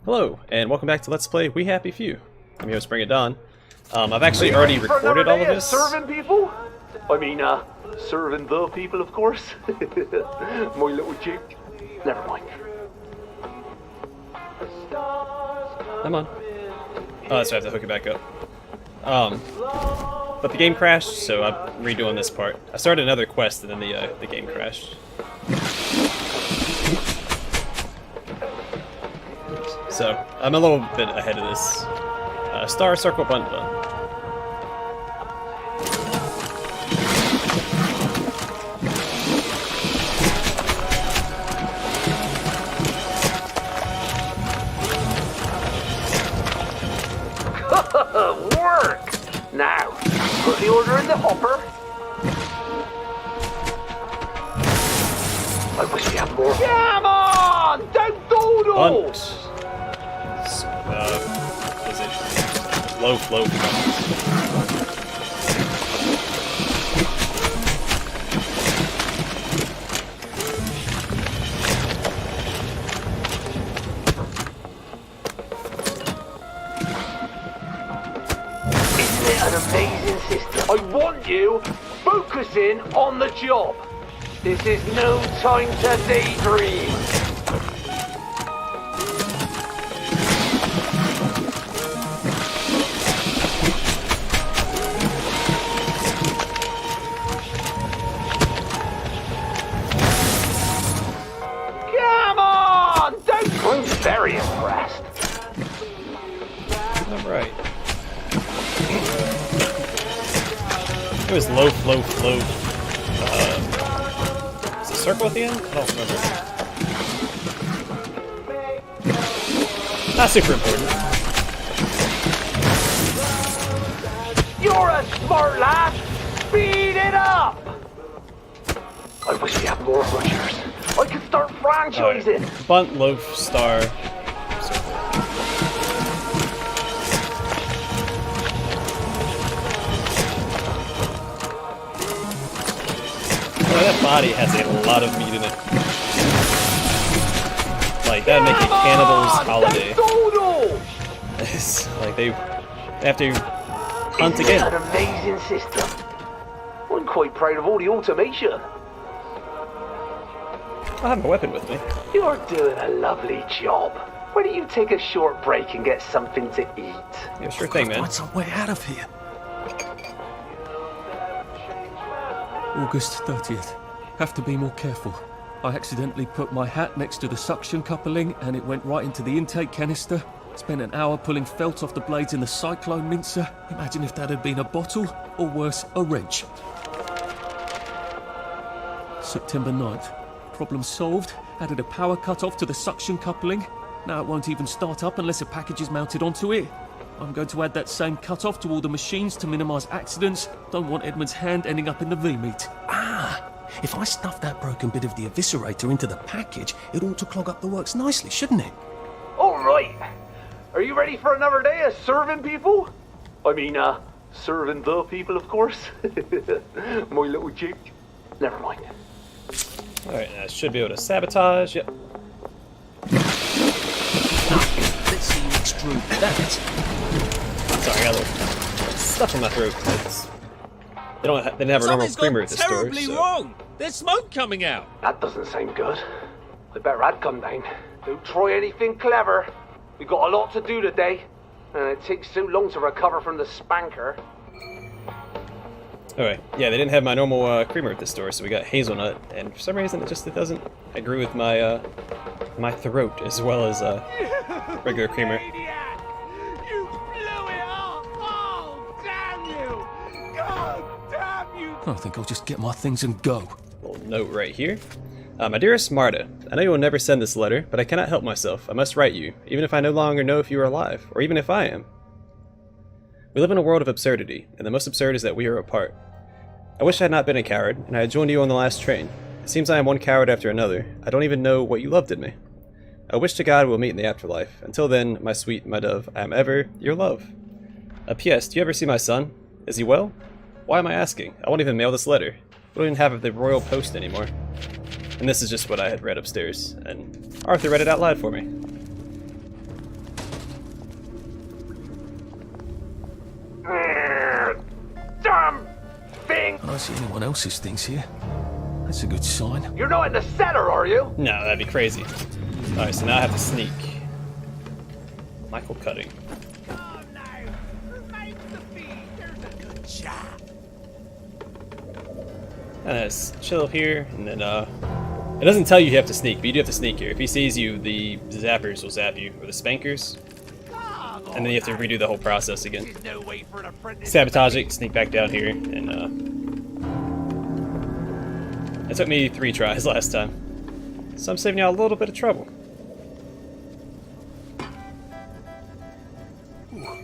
Hello, and welcome back to Let's Play We Happy Few. I'm your host, BringItDon. I've actually already recorded all of this. Serving people? I mean, serving the people, of course. My little chick. Never mind. Come on. Oh, that's why I have to hook it back up. But the game crashed, so I'm redoing this part. I started another quest, and then the game crashed. So, I'm a little bit ahead of this. Star, circle, button, button. Work! Now, put the order in the hopper. I wish we had more. Come on! Don't doodle! Bunt. Position. Low flow buttons. Isn't it an amazing system? I want you focusing on the job. This is no time to daydream. Come on! Don't. I'm very impressed. Alright. It was low flow. Is it circle at the end? I don't remember. Not super important. You're a smart lad. Speed it up. I wish we had more rushers. I could start franchising. Right. Bunt, loaf, star, circle. Oh, that body has a lot of meat in it. Like, that'd make it Cannibal's Holiday. It's like they have to hunt Isn't again. it an amazing system? I'm quite proud of all the automation. I have a weapon with me. You're doing a lovely job. Why don't you take a short break and get something to eat? Yeah, sure thing, man. Find some way out of here. August 30th. Have to be more careful. I accidentally put my hat next to the suction coupling and it went right into the intake canister. Spent an hour pulling felt off the blades in the cyclone mincer. Imagine if that had been a bottle, or worse, a wrench. September 9th. Problem solved. Added a power cut-off to the suction coupling. Now it won't even start up unless a package is mounted onto it. I'm going to add that same cut-off to all the machines to minimise accidents. Don't want Edmund's hand ending up in the V-meat. Ah! If I stuff that broken bit of the eviscerator into the package, it ought to clog up the works nicely, shouldn't it? All right. Are you ready for another day of serving people? I mean, serving the people, of course. My little chick. Never mind. Alright, I should be able to sabotage. Yep. Let's see you extrude that. Sorry, I got a little stuff in my throat. They didn't have a normal creamer at the store. Terribly So. wrong. There's smoke coming out. That doesn't sound good. I better I'd come down. Don't try anything clever. We've got a lot to do today, and it takes so long to recover from the spanker. Alright, yeah, they didn't have my normal creamer at the store, so we got hazelnut, and for some reason it doesn't agree with my my throat as well as regular creamer. Idiot! You blew it up! Oh, damn you! God damn you! I think I'll just get my things and go. Little note right here. My dearest Marta, I know you will never send this letter, but I cannot help myself. I must write you, even if I no longer know if you are alive, or even if I am. We live in a world of absurdity, and the most absurd is that we are apart. I wish I had not been a coward, and I had joined you on the last train. It seems I am one coward after another. I don't even know what you loved in me. I wish to God we'll meet in the afterlife. Until then, my sweet, my dove, I am ever your love. P.S. Do you ever see my son? Is he well? Why am I asking? I won't even mail this letter. We don't even have the royal post anymore. And this is just what I had read upstairs, and Arthur read it out loud for me. I see anyone else's things here. That's a good sign. You're not in the cellar, are you? No, that'd be crazy. Alright, so now I have to sneak. Michael Cutting. Oh no! Remain the feed. There's a good chap. And let's chill here, and then it doesn't tell you have to sneak, but you do have to sneak here. If he sees you, the zappers will zap you, or the spankers, and then you have to redo the whole process again. There's no way for an apprentice. Sabotage it, sneak back down here, and it took me 3 tries last time, so I'm saving y'all a little bit of trouble.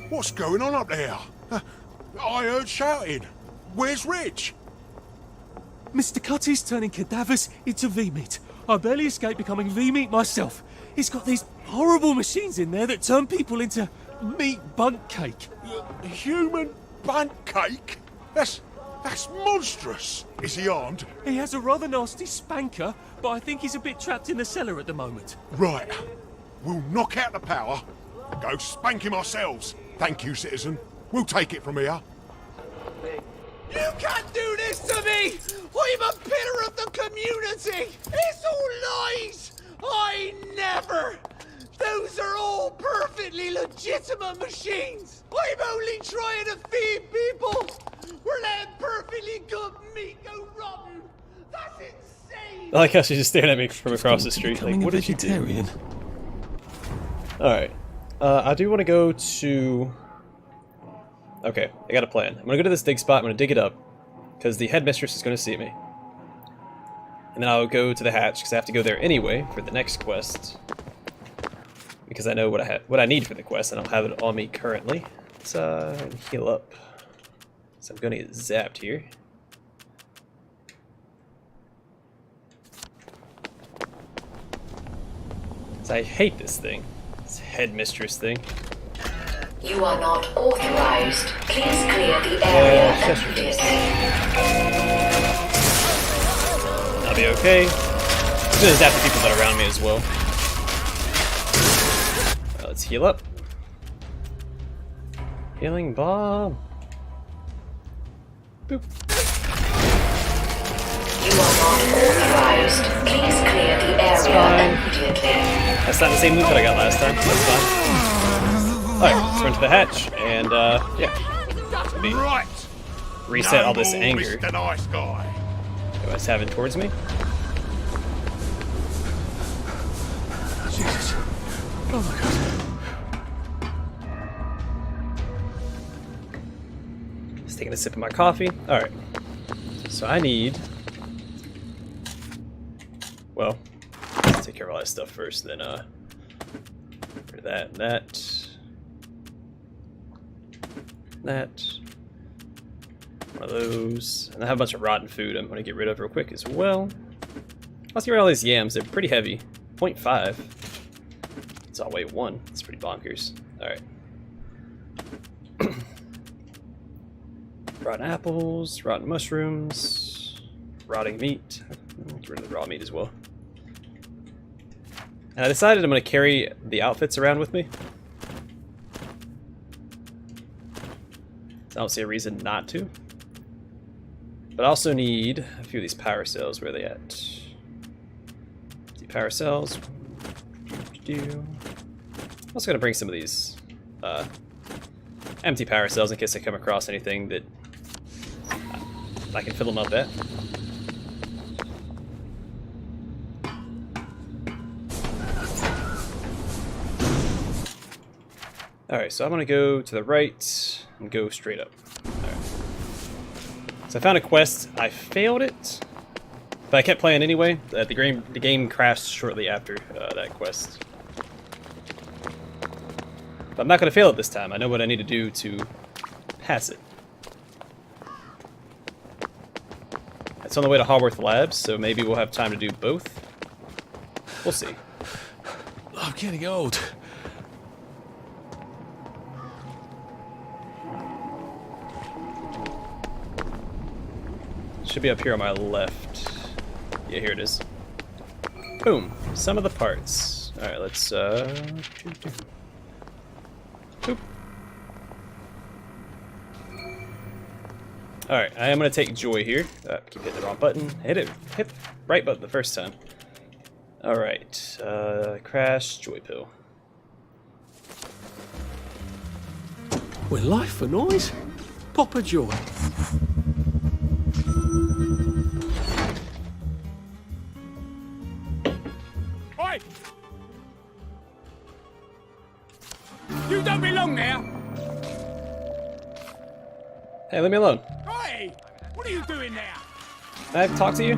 What's going on up there? I heard shouting. Where's Rich? Mr. Cutty's turning cadavers into V-meat. I barely escaped becoming V-meat myself. He's got these horrible machines in there that turn people into meat bunt cake. Human bunt cake? That's monstrous. Is he armed? He has a rather nasty spanker, but I think he's a bit trapped in the cellar at the moment. Right. We'll knock out the power. Go spank him ourselves. Thank you, citizen. We'll take it from here. You can't do this to me! I'm a pillar of the community! It's all lies! I never! Those are all perfectly legitimate machines! I'm only trying to feed people! We're letting perfectly good meat go rotten! That's insane! I like how she's just staring at me from across the street, like, Becoming what a did you do? vegetarian. Alright, I do want to go to... Okay, I got a plan. I'm gonna go to this dig spot, I'm gonna dig it up, because the headmistress is gonna see me. And then I'll go to the hatch, because I have to go there anyway for the next quest. Because I know what I need for the quest, and I don't have it on me currently. Let's heal up. So I'm gonna get zapped here. So I hate this thing. This headmistress thing. You are not authorized. Please clear the area immediately. I'll be okay. I'm gonna zap the people that are around me as well. Let's heal up. Healing bomb. Boop. You are not authorized. Please clear the area immediately. That's not the same loot that I got last time. That's fine. Alright, let's run to the hatch, and yeah. Let me Right. reset all this more anger Mr. Nice Guy. that I was having towards me. Jesus. Oh my god. Just taking a sip of my coffee. Alright. So I need... Well, let's take care of all that stuff first, then rid of that and that. That. One of those. And I have a bunch of rotten food I'm going to get rid of real quick as well. Let's get rid of all these yams. They're pretty heavy. 0.5. It's all weight 1. It's pretty bonkers. Alright. Rotten apples, rotten mushrooms, rotting meat. Get rid of the raw meat as well. And I decided I'm going to carry the outfits around with me. I don't see a reason not to. But I also need a few of these power cells. Where are they at? The power cells. I'm also going to bring some of these empty power cells in case I come across anything that I can fill them up at. Alright, so I'm going to go to the right and go straight up. Alright. So I found a quest. I failed it, but I kept playing anyway. The game crashed shortly after that quest. But I'm not going to fail it this time. I know what I need to do to pass it. It's on the way to Haworth Labs, so maybe we'll have time to do both. We'll see. I'm getting old. Should be up here on my left. Yeah, here it is. Boom. Some of the parts. Alright, let's Boop. Alright, I am going to take Joy here. Keep hitting the wrong button. Hit the right button the first time. Alright, crash, Joy pill. Well, life for noise. Pop a joy. Oi! You don't belong there! Hey, leave me alone. Oi! What are you doing there? Can I talk to you?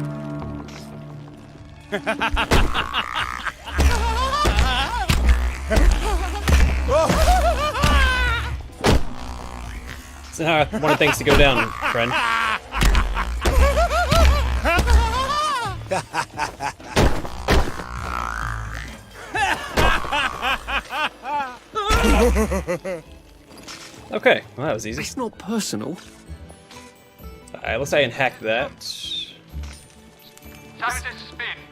That's not how I wanted things to go down, friend. Okay, well that was easy. It's not personal. Alright, looks like I can hack that.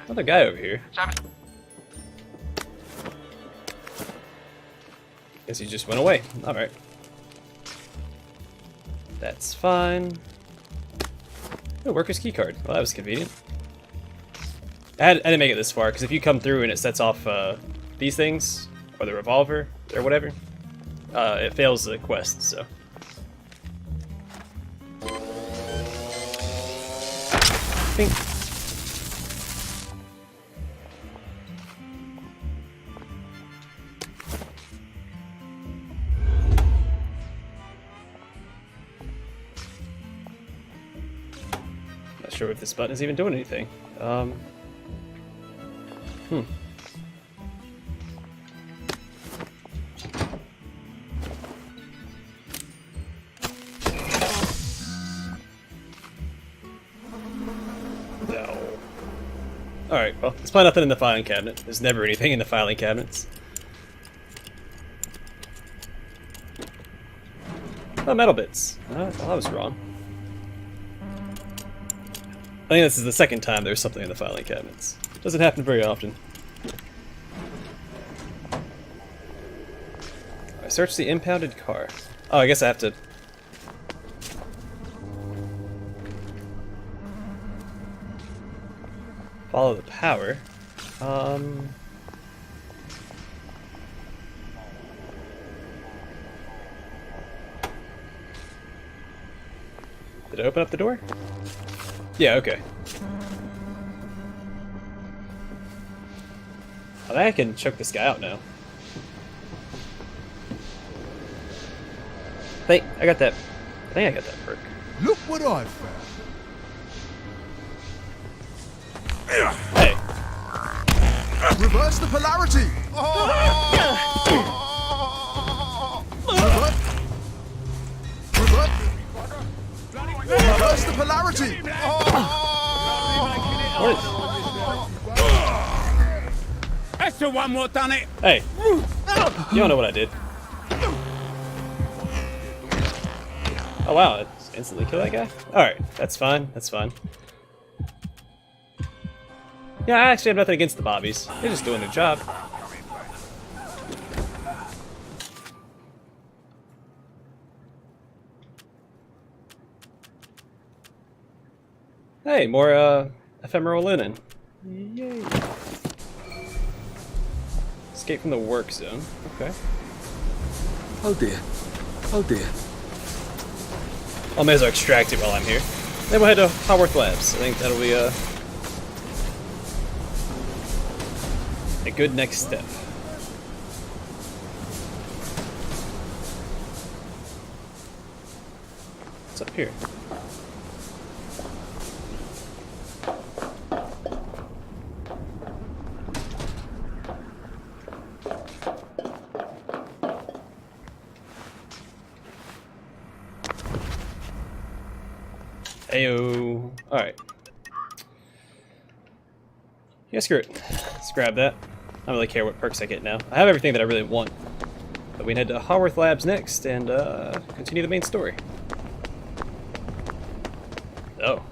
Another guy over here. Guess he just went away. Alright. That's fine. Oh, worker's keycard. Well, that was convenient. I didn't make it this far, because if you come through and it sets off these things, or the revolver, or whatever, it fails the quest, so. Bing. Not sure if this button is even doing anything. No. Alright, well, there's probably nothing in the filing cabinet. There's never anything in the filing cabinets. Oh, metal bits. Well, I was wrong. I think this is the second time there's something in the filing cabinets. Doesn't happen very often. I searched the impounded car. Oh, I guess I have to... follow the power. Did it open up the door? Yeah, okay. I think I can choke this guy out now. I think I got that perk. Look what I've found. Hey. Reverse the polarity. Reverse the polarity. What is... That's the one what done it! Hey. You don't know what I did. Oh wow, it instantly killed that guy? Alright, that's fine, that's fine. Yeah, I actually have nothing against the bobbies. They're just doing their job. Hey, more ephemeral linen. Yay. Escape from the work zone. Okay. Oh dear. Oh dear. I may as well extract it while I'm here. Then we'll head to Haworth Labs. I think that'll be a good next step. What's up here? Ayo. Alright. Yeah, screw it. Let's grab that. I don't really care what perks I get now. I have everything that I really want. But we can head to Haworth Labs next and continue the main story. Oh.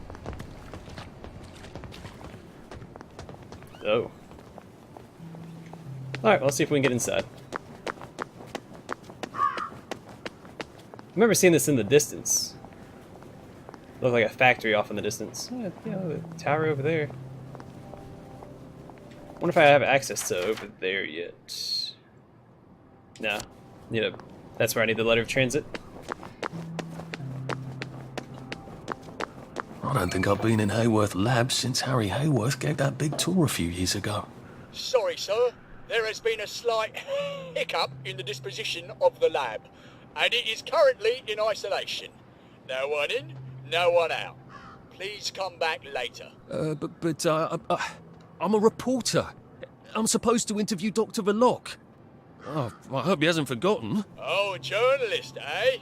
Oh. Alright, well, let's see if we can get inside. I remember seeing this in the distance. Look like a factory off in the distance. Yeah, the tower over there. Wonder if I have access to over there yet. No. That's where I need the letter of transit. I don't think I've been in Hayworth Labs since Harry Hayworth gave that big tour a few years ago. Sorry, sir. There has been a slight hiccup in the disposition of the lab, and it is currently in isolation. No one in, no one out. Please come back later. I'm a reporter. I'm supposed to interview Dr. Verloc. Oh, I hope he hasn't forgotten. Oh, a journalist, eh?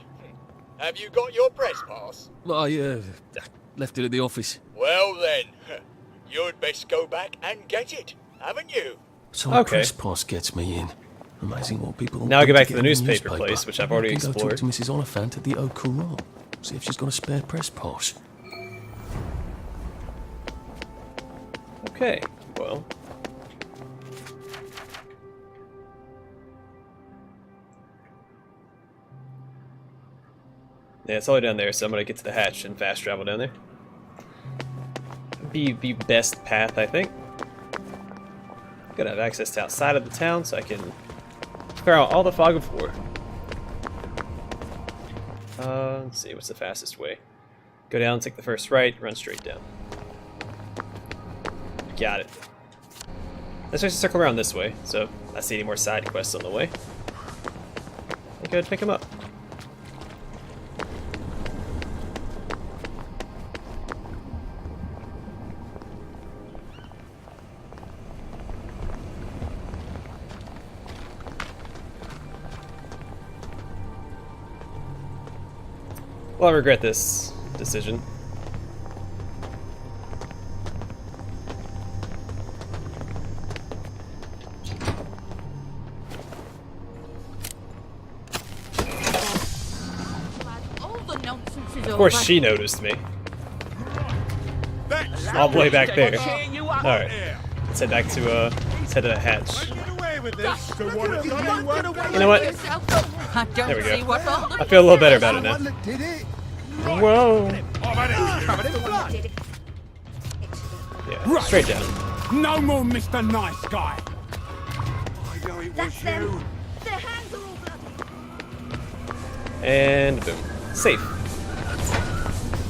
Have you got your press pass? I left it at the office. Well then, you'd best go back and get it, haven't you? So a press pass gets me in. Amazing what people... Now I go back to the in newspaper place, which I've already I can explored. Go talk to Mrs. Oliphant at the Au Courant. See if she's got a spare press pass. Okay, well... Yeah, it's all the way down there, so I'm gonna get to the hatch and fast travel down there. Be the best path, I think. Gotta have access to outside of the town so I can clear out all the fog of war. Let's see, what's the fastest way? Go down, take the first right, run straight down. Got it. Let's just circle around this way, so if I see any more side quests on the way, I could pick them up. Well, I regret this decision. Of course she noticed me. All the way back there. Alright. Let's head back to, let's head to the hatch. You know what? There we go. I feel a little better about it now. Whoa. Yeah, straight down. No more Mr. Nice Guy. That's them. Their hands are all bloody. And boom. Safe.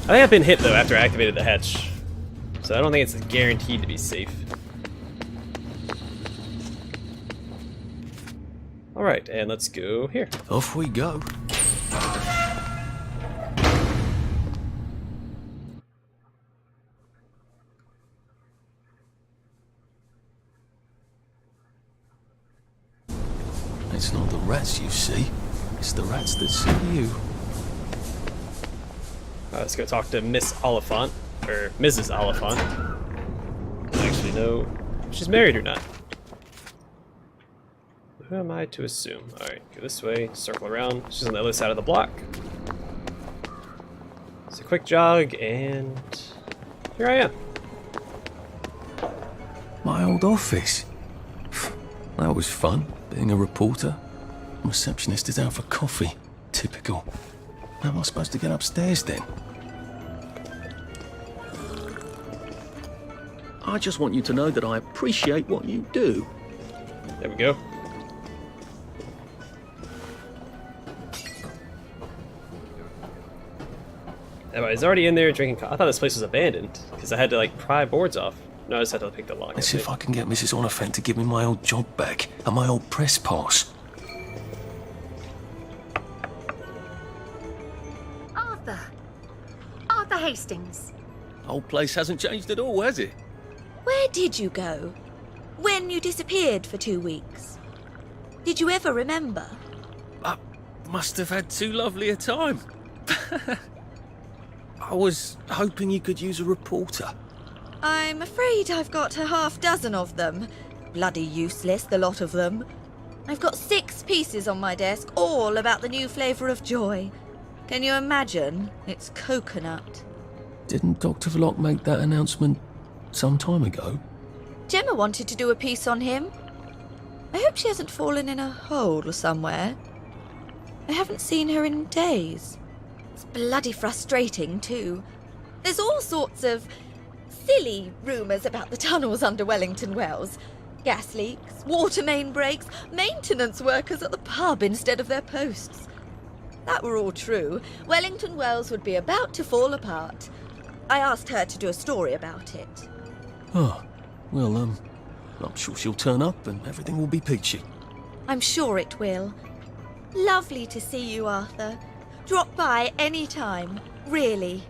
I think I've been hit though after I activated the hatch. So I don't think it's guaranteed to be safe. Alright, and let's go here. Off we go. It's not the rats you see, it's the rats that see you. Let's go talk to Miss Oliphant, or Mrs. Oliphant. I don't actually know if she's married or not. Who am I to assume? Alright, go this way, circle around. She's on the other side of the block. It's a quick jog, and here I am. My old office. That was fun, being a reporter. Receptionist is out for coffee. Typical. How am I supposed to get upstairs then? I just want you to know that I appreciate what you do. There we go. He's already in there drinking coffee. I thought this place was abandoned because I had to like pry boards off. No, I just had to pick the lock. Let's see if I can get Mrs. Oliphant to give me my old job back and my old press pass. Arthur Hastings. Old place hasn't changed at all, has it? Where did you go? When you disappeared for 2 weeks? Did you ever remember? I must have had too lovely a time. I was hoping you could use a reporter. I'm afraid I've got a half dozen of them. Bloody useless, the lot of them. I've got 6 pieces on my desk, all about the new flavour of joy. Can you imagine? It's coconut. Didn't Dr. Verloc make that announcement some time ago? Gemma wanted to do a piece on him. I hope she hasn't fallen in a hole somewhere. I haven't seen her in days. It's bloody frustrating, too. There's all sorts of silly rumours about the tunnels under Wellington Wells. Gas leaks, water main breaks, maintenance workers at the pub instead of their posts. That were all true, Wellington Wells would be about to fall apart. I asked her to do a story about it. Oh, well, I'm sure she'll turn up and everything will be peachy. I'm sure it will. Lovely to see you, Arthur. Drop by any time, really.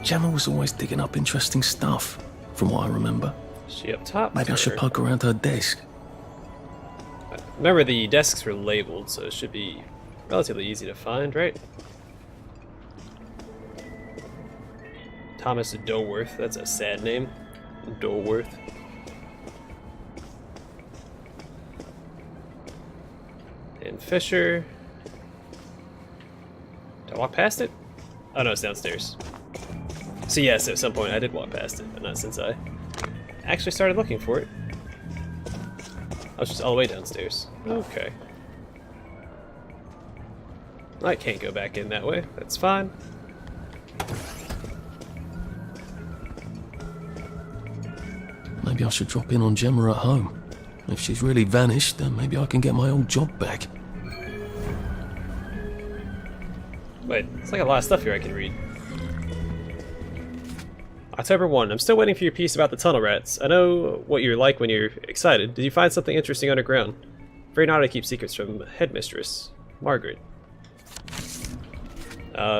Gemma was always digging up interesting stuff, from what I remember. Is she up top? Maybe I should poke around her desk. Remember, the desks were labeled, so it should be relatively easy to find, right? Thomas Doworth, that's a sad name. Doworth. And Fisher. Did I walk past it? Oh no, it's downstairs. So yes, at some point I did walk past it, but not since I actually started looking for it. I was just all the way downstairs. Okay. I can't go back in that way. That's fine. Maybe I should drop in on Gemma at home. If she's really vanished, then maybe I can get my old job back. Wait, it's like a lot of stuff here I can read. October 1. I'm still waiting for your piece about the tunnel rats. I know what you're like when you're excited. Did you find something interesting underground? Very naughty to keep secrets from Headmistress Margaret.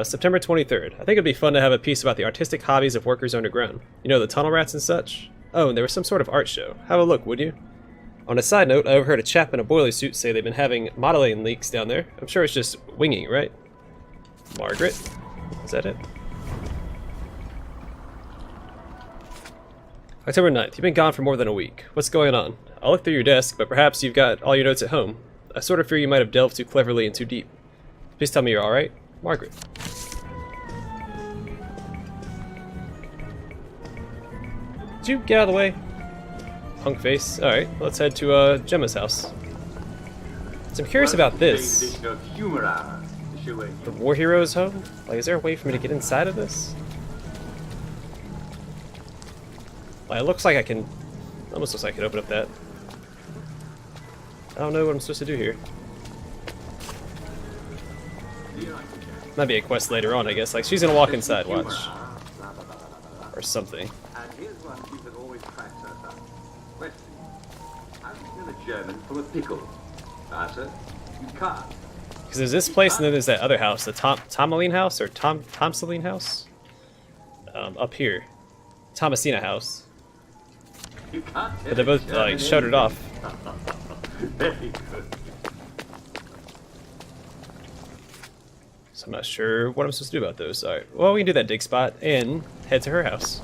September 23rd. I think it'd be fun to have a piece about the artistic hobbies of workers underground. You know, the tunnel rats and such? Oh, and there was some sort of art show. Have a look, would you? On a side note, I overheard a chap in a boiler suit say they've been having modeling leaks down there. I'm sure it's just winging it, right? Margaret? Is that it? October 9th. You've been gone for more than a week. What's going on? I'll look through your desk, but perhaps you've got all your notes at home. I sort of fear you might have delved too cleverly and too deep. Please tell me you're alright. Margaret. Did you get out of the way? Punk face. Alright, let's head to Gemma's house. So I'm curious about this. The War Heroes home? Like, is there a way for me to get inside of this? Like, it looks like I can... Almost looks like I can open up that. I don't know what I'm supposed to do here. Might be a quest later on, I guess. Like, she's gonna walk inside, watch. Or something. And here's one she that always cracks us up. Question. How do you tell a German from a pickle? Answer. You can't. Because there's this place and then there's that other house, the Tomaline house, or Tomsaline house? Up here. Thomasina house. You can't tell But they're both, like, shuttered off. Very good. So I'm not sure what I'm supposed to do about those. Alright, well, we can do that dig spot and head to her house.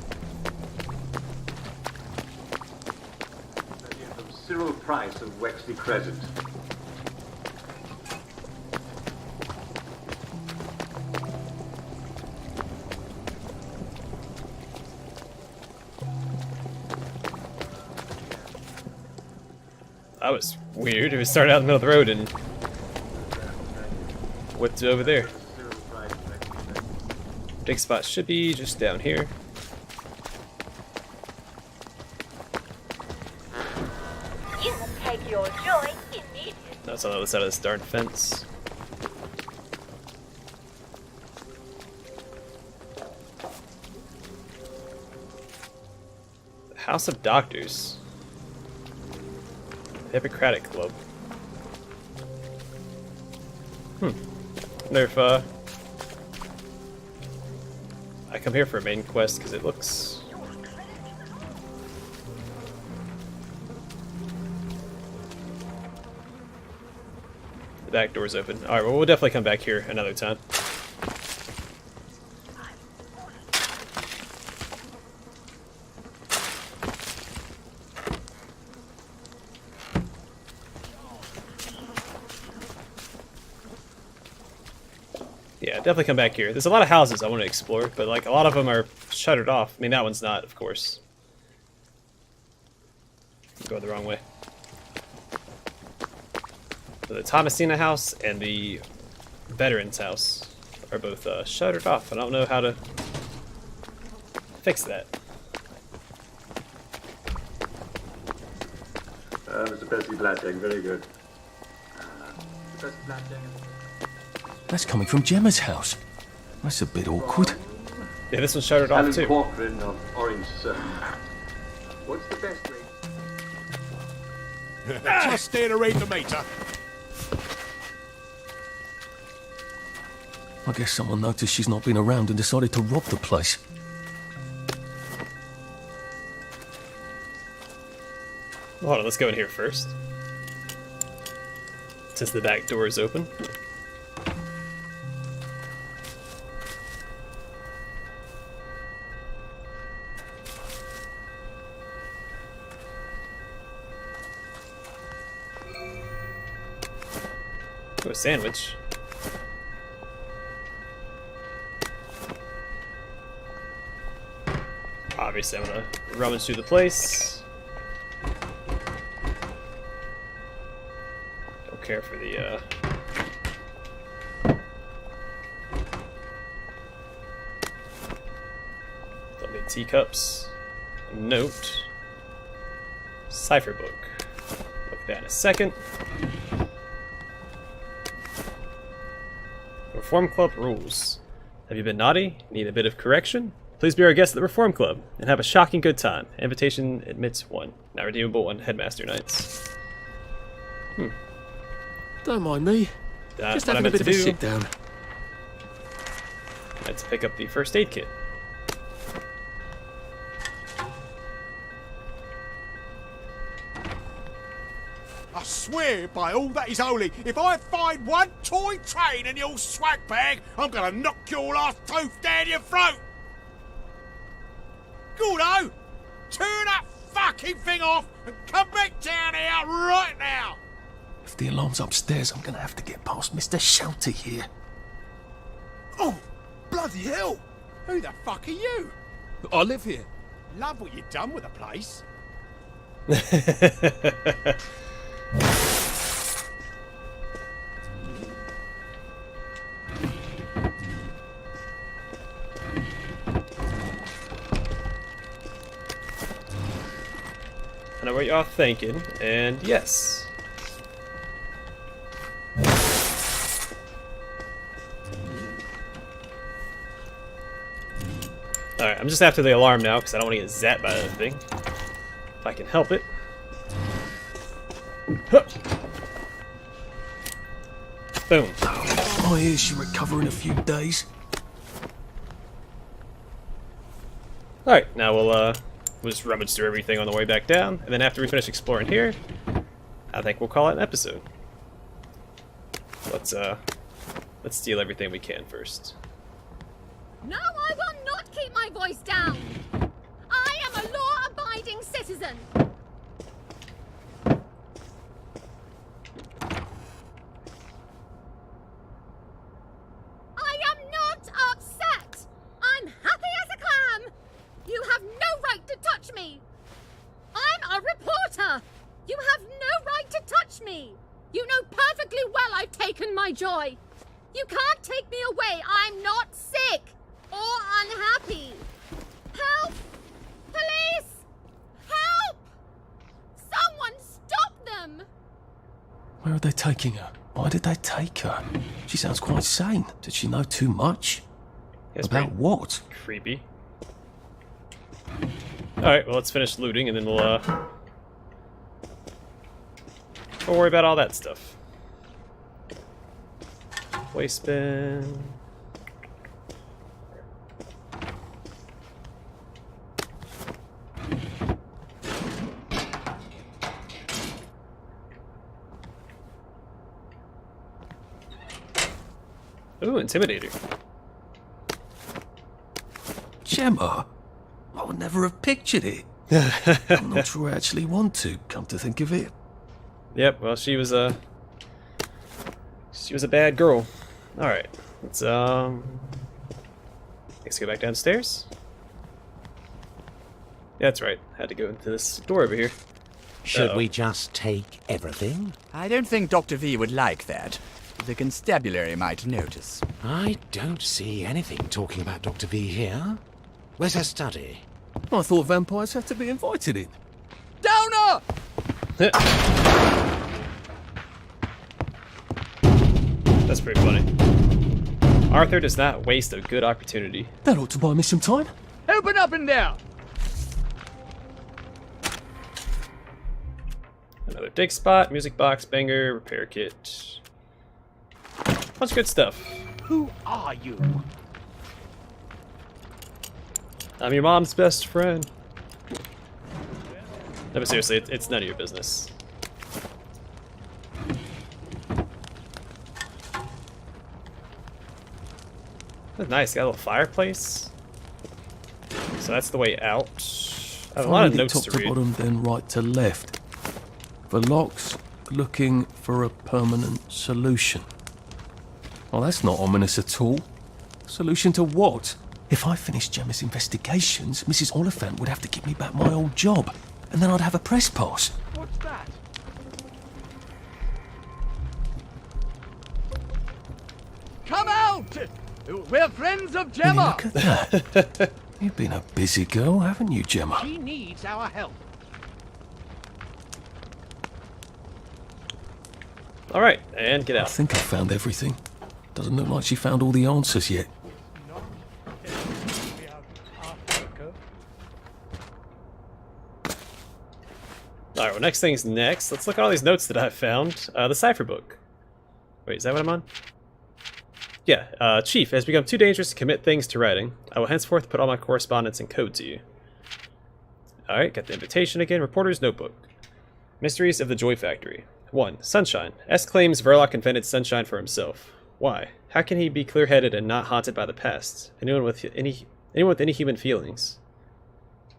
From Cyril Price of Wexley Crescent. That was weird. It started out in the middle of the road and what's over there? Dig spot should be just down here. You will take your joy immediately. That's on the other side of this darn fence. House of Doctors. Hippocratic Club. Wonder if I come here for a main quest because it looks... The back door's open. Alright, well, we'll definitely come back here another time. Yeah, definitely come back here. There's a lot of houses I want to explore, but like a lot of them are shuttered off. I mean, that one's not, of course. I'm going the wrong way. So the Thomasina house and the Veterans house are both shuttered off. I don't know how to fix that. Mr. Percy Blatching, very good. Mr. Percy Blatching. That's coming from Gemma's house. That's a bit awkward. Yeah, this one's shuttered off Alan too. Corcoran of Orange Circle. What's the best way? Just there to read the meter. I guess someone noticed she's not been around and decided to rob the place. Hold on, let's go in here first. Since the back door is open. Oh, a sandwich. Obviously, I'm gonna rummage through the place. Don't care for the, don't need teacups. A note. Cipher book. Look at that in a second. Reform Club rules. Have you been naughty? Need a bit of correction? Please be our guest at the Reform Club and have a shocking good time. Invitation admits one. Not redeemable on Headmaster nights. Don't mind me. That's Just what I having a meant bit to of a do. sit down. Let's pick up the first aid kit. I swear by all that is holy, if I find one toy train in your swag bag, I'm gonna knock your last tooth down your throat! Gordo! Turn that fucking thing off and come back down here right now! If the alarm's upstairs, I'm gonna have to get past Mr. Shouty here. Oh, bloody hell! Who the fuck are you? I live here. Love what you've done with the place. I know what y'all thinking, and yes. Alright, I'm just after the alarm now because I don't want to get zapped by the thing. If I can help it. Huh. Boom. My ears should recover in a few days. Alright, now we'll just rummage through everything on the way back down, and then after we finish exploring here, I think we'll call it an episode. Let's steal everything we can first. No, I will not keep my voice down. I am a law-abiding citizen. I am not upset. I'm happy as a clam. You have no right to touch me. I'm a reporter. You have no right to touch me. You know perfectly well I've taken my joy. You can't take me away. I'm not sick or unhappy. Help! Police! Help! Someone stop them! Where are they taking her? Why did they take her? She sounds quite sane. Did she know too much? Yes, About pretty what? creepy. Alright, well let's finish looting and then we'll worry about all that stuff. Waste bin. Ooh, Intimidator. Gemma? I would never have pictured it. I'm not sure I actually want to, come to think of it. Yep, well she was a bad girl. Alright, let's go back downstairs. Yeah, that's right. Had to go into this door over here. Should we just take everything? I don't think Dr. V would like that. The constabulary might notice. I don't see anything talking about Dr. V here. Where's her study? I thought vampires had to be invited in. Downer! That's pretty funny. Arthur does not waste a good opportunity. That ought to buy me some time. Open up in there! Another dig spot, music box, banger, repair kit. Bunch of good stuff. Who are you? I'm your mom's best friend. No, but seriously, it's none of your business. That's nice, got a little fireplace. So that's the way out. I have a lot of notes top to to read. bottom, then right to left. For locks, looking for a permanent solution. Oh, that's not ominous at all. Solution to what? If I finished Gemma's investigations, Mrs. Oliphant would have to give me back my old job, and then I'd have a press pass. What's that? Come out! We're friends of Gemma! Look at that. You've been a busy girl, haven't you, Gemma? She needs our help. Alright, and get I out. think I found everything. Doesn't look like she found all the answers yet. Alright, well, next thing's next. Let's look at all these notes that I've found. The cipher book. Wait, is that what I'm on? Yeah, Chief, it has become too dangerous to commit things to writing. I will henceforth put all my correspondence in code to you. Alright, got the invitation again. Reporter's notebook. Mysteries of the Joy Factory. 1. Sunshine. S claims Verloc invented sunshine for himself. Why? How can he be clear-headed and not haunted by the past? Anyone with any human feelings?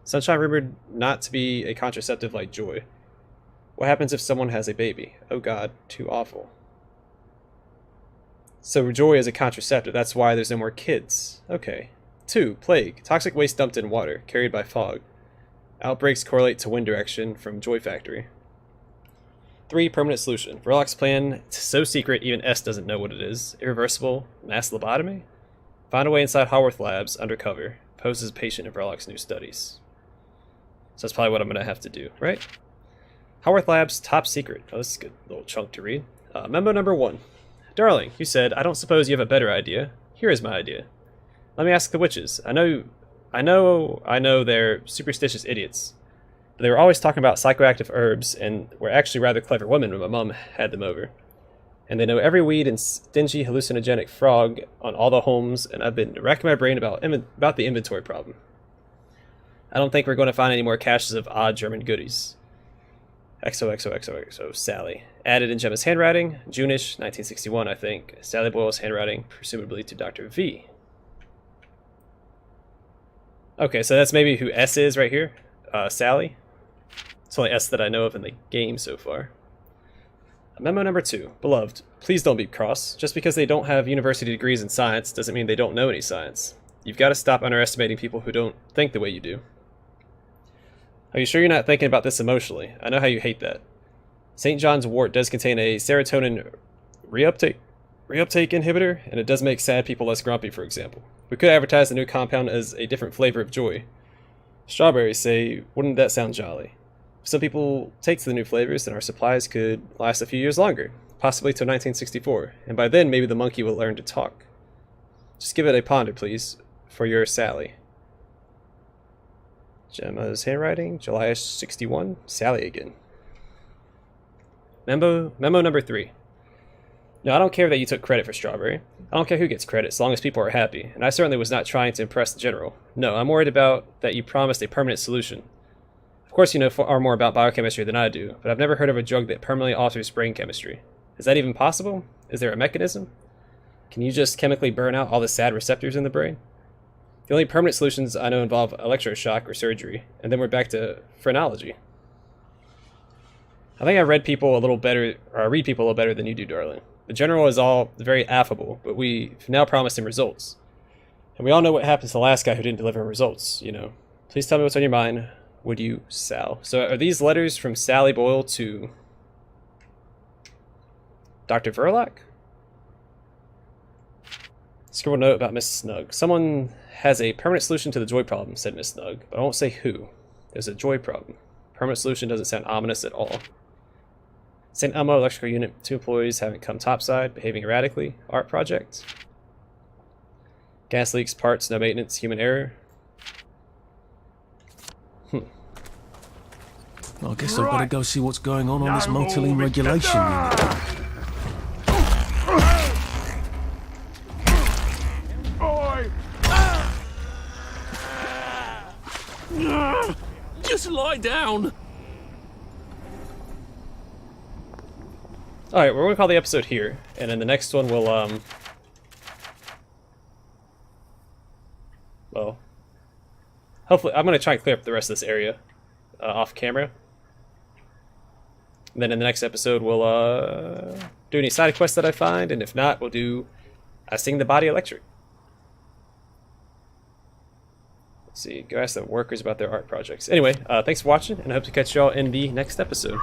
Sunshine rumored not to be a contraceptive like Joy. What happens if someone has a baby? Oh god, too awful. So Joy is a contraceptive, that's why there's no more kids. Okay. 2. Plague. Toxic waste dumped in water, carried by fog. Outbreaks correlate to wind direction from Joy Factory. 3. Permanent solution. Verloc's plan, so secret even S doesn't know what it is. Irreversible mass lobotomy? Found a way inside Haworth Labs, undercover. Poses a patient in Verloc's new studies. So that's probably what I'm going to have to do, right? Haworth Labs, top secret. Oh, this is a good little chunk to read. Memo number 1. Darling, you said, I don't suppose you have a better idea. Here is my idea. Let me ask the witches. I know they're superstitious idiots. But they were always talking about psychoactive herbs and were actually rather clever women when my mom had them over. And they know every weed and stingy hallucinogenic frog on all the homes, and I've been racking my brain about the inventory problem. I don't think we're going to find any more caches of odd German goodies. XOXOXOXO, Sally. Added in Gemma's handwriting, June-ish, 1961, I think. Sally Boyle's handwriting, presumably to Dr. V. Okay, so that's maybe who S is right here. Sally. It's only S that I know of in the game so far. Memo number 2. Beloved, please don't be cross. Just because they don't have university degrees in science doesn't mean they don't know any science. You've got to stop underestimating people who don't think the way you do. Are you sure you're not thinking about this emotionally? I know how you hate that. St. John's wort does contain a serotonin reuptake inhibitor, and it does make sad people less grumpy, for example. We could advertise the new compound as a different flavor of joy. Strawberries say, wouldn't that sound jolly? If some people take to the new flavors, then our supplies could last a few years longer, possibly till 1964, and by then maybe the monkey will learn to talk. Just give it a ponder, please, for your Sally. Gemma's handwriting, July 61, Sally again. Memo number 3. No, I don't care that you took credit for Strawberry. I don't care who gets credit, as long as people are happy, and I certainly was not trying to impress the General. No, I'm worried about that you promised a permanent solution. Of course you know far more about biochemistry than I do, but I've never heard of a drug that permanently alters brain chemistry. Is that even possible? Is there a mechanism? Can you just chemically burn out all the sad receptors in the brain? The only permanent solutions I know involve electroshock or surgery, and then we're back to phrenology. I think I read people a little better, or I read people a little better than you do, darling. The General is all very affable, but we've now promised him results. And we all know what happened to the last guy who didn't deliver results, you know. Please tell me what's on your mind, would you, Sal? So are these letters from Sally Boyle to Dr. Verloc? Scribble note about Miss Snug. Someone has a permanent solution to the joy problem, said Miss Snug, but I won't say who. There's a joy problem. Permanent solution doesn't sound ominous at all. St. Elmo Electrical Unit. 2 employees haven't come topside, behaving erratically. Art project. Gas leaks, parts, no maintenance, human error. I guess I'd better go see what's going on this motoring regulation unit. Just lie down. Alright, we're going to call the episode here, and in the next one we'll, well, hopefully, I'm going to try and clear up the rest of this area off camera. And then in the next episode we'll do any side quests that I find, and if not, we'll do Sing the Body Electric. Let's see, go ask the workers about their art projects. Anyway, thanks for watching, and I hope to catch y'all in the next episode.